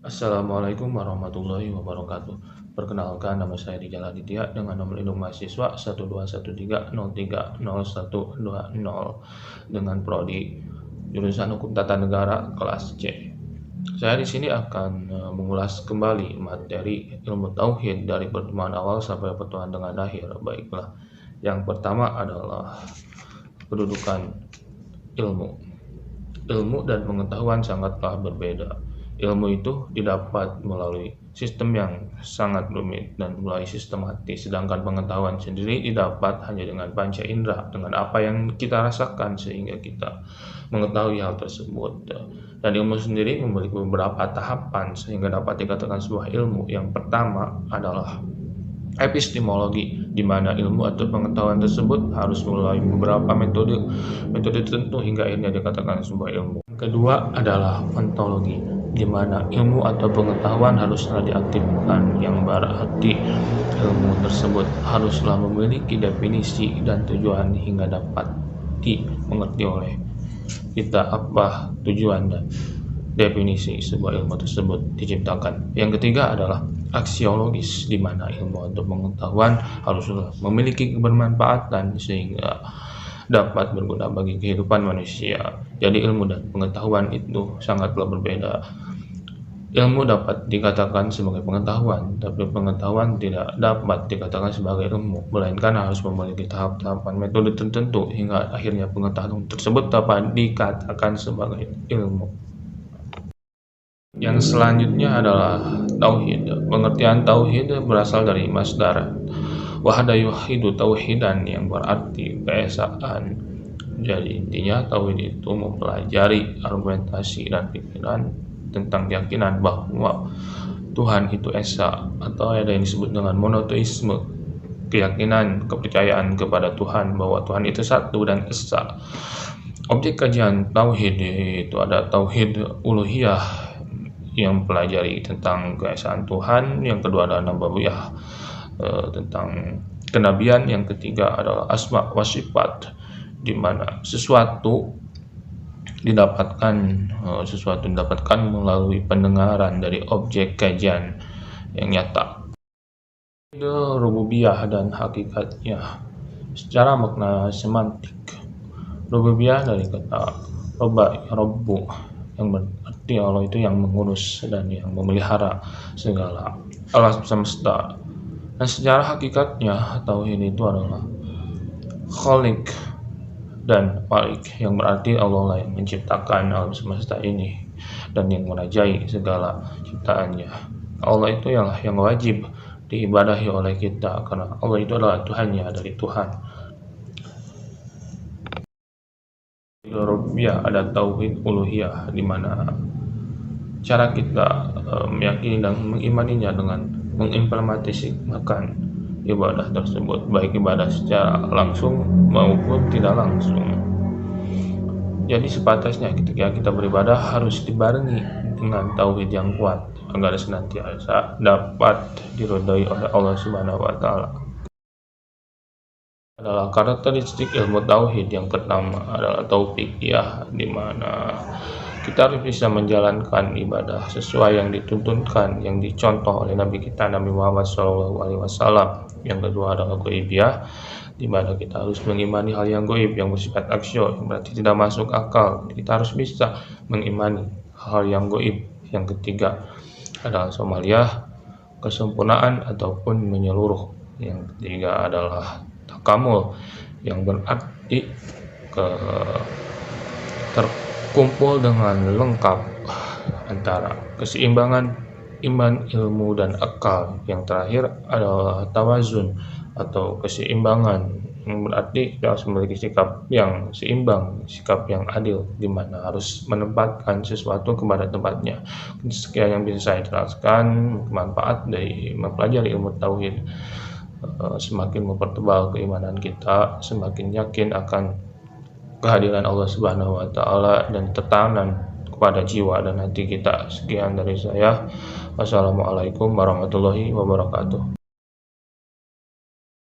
Assalamualaikum warahmatullahi wabarakatuh. Perkenalkan, nama saya Rijal Aditya dengan nomor induk mahasiswa 12130300120 dengan prodi jurusan Hukum Tata Negara kelas C. Saya di sini akan mengulas kembali materi ilmu tauhid dari pertemuan awal sampai pertemuan dengan akhir. Baiklah, yang pertama adalah kedudukan ilmu. Ilmu dan pengetahuan sangatlah berbeda. Ilmu itu didapat melalui sistem yang sangat rumit dan mulai sistematis, sedangkan pengetahuan sendiri didapat hanya dengan panca indera, dengan apa yang kita rasakan sehingga kita mengetahui hal tersebut. Dan ilmu sendiri memiliki beberapa tahapan sehingga dapat dikatakan sebuah ilmu. Yang pertama adalah epistemologi, di mana ilmu atau pengetahuan tersebut harus melalui beberapa metode tertentu hingga akhirnya dikatakan sebuah ilmu. Kedua adalah ontologi, di mana ilmu atau pengetahuan haruslah diaktifkan, yang berarti ilmu tersebut haruslah memiliki definisi dan tujuan hingga dapat dimengerti oleh kita apa tujuan dan definisi sebuah ilmu tersebut diciptakan. Yang ketiga adalah aksiologis, di mana ilmu atau pengetahuan haruslah memiliki kebermanfaatan sehingga dapat berguna bagi kehidupan manusia. Jadi ilmu dan pengetahuan itu sangatlah berbeda. Ilmu dapat dikatakan sebagai pengetahuan, tapi pengetahuan tidak dapat dikatakan sebagai ilmu, melainkan harus memiliki tahap-tahapan metode tertentu hingga akhirnya pengetahuan tersebut dapat dikatakan sebagai ilmu. Yang selanjutnya adalah tauhid. Pengertian tauhid berasal dari masdar wahada yuhidu tauhidan, yang berarti keesaan. Jadi intinya tauhid itu mempelajari argumentasi dan pikiran tentang keyakinan bahwa Tuhan itu esa, atau ada yang disebut dengan monoteisme, keyakinan, kepercayaan kepada Tuhan bahwa Tuhan itu satu dan esa. Objek kajian tauhid itu ada tauhid uluhiyah yang mempelajari tentang keesaan Tuhan, yang kedua adalah nabawiyah tentang kenabian, yang ketiga adalah asma wa sifat, di mana sesuatu didapatkan melalui pendengaran dari objek kajian yang nyata. Rububiyah dan hakikatnya. Secara makna semantik, rububiyah dari kata robbu, yang berarti Allah itu yang mengurus dan yang memelihara segala alam semesta. Dan secara hakikatnya tauhid itu adalah khalik dan malik, yang berarti Allah lah yang menciptakan alam semesta ini dan yang merajai segala ciptaannya. Allah itu yang wajib diibadahi oleh kita, karena Allah itu adalah Tuhannya dari Tuhan. Rububiyah ada tauhid uluhiyah, di mana cara kita meyakini dan mengimaninya dengan mengimplementasikan ibadah tersebut, baik ibadah secara langsung maupun tidak langsung. Jadi sepatasnya ketika kita beribadah harus dibarengi dengan tauhid yang kuat agar senantiasa dapat diridhai oleh Allah Subhanahu wa taala. Adalah karakteristik ilmu tauhid. Yang pertama adalah taufiqiyah, di mana kita harus bisa menjalankan ibadah sesuai yang dituntunkan, yang dicontoh oleh Nabi kita Nabi Muhammad SAW. Yang kedua adalah ghaibiyah, di mana kita harus mengimani hal yang gaib, yang bersifat aksio, yang berarti tidak masuk akal. Kita harus bisa mengimani hal yang gaib. Yang ketiga adalah somaliyah, kesempurnaan ataupun menyeluruh. Yang ketiga adalah takamul, yang berarti terkumpul dengan lengkap antara keseimbangan iman, ilmu, dan akal. Yang terakhir adalah tawazun atau keseimbangan, yang berarti kita harus memiliki sikap yang seimbang, sikap yang adil, di mana harus menempatkan sesuatu kepada tempatnya. Sekian yang bisa saya jelaskan. Manfaat dari mempelajari ilmu tauhid semakin mempertebal keimanan kita, semakin yakin akan kehadiran Allah Subhanahu wa taala dan tertanam kepada jiwa dan hati kita. Sekian dari saya. Wassalamualaikum warahmatullahi wabarakatuh.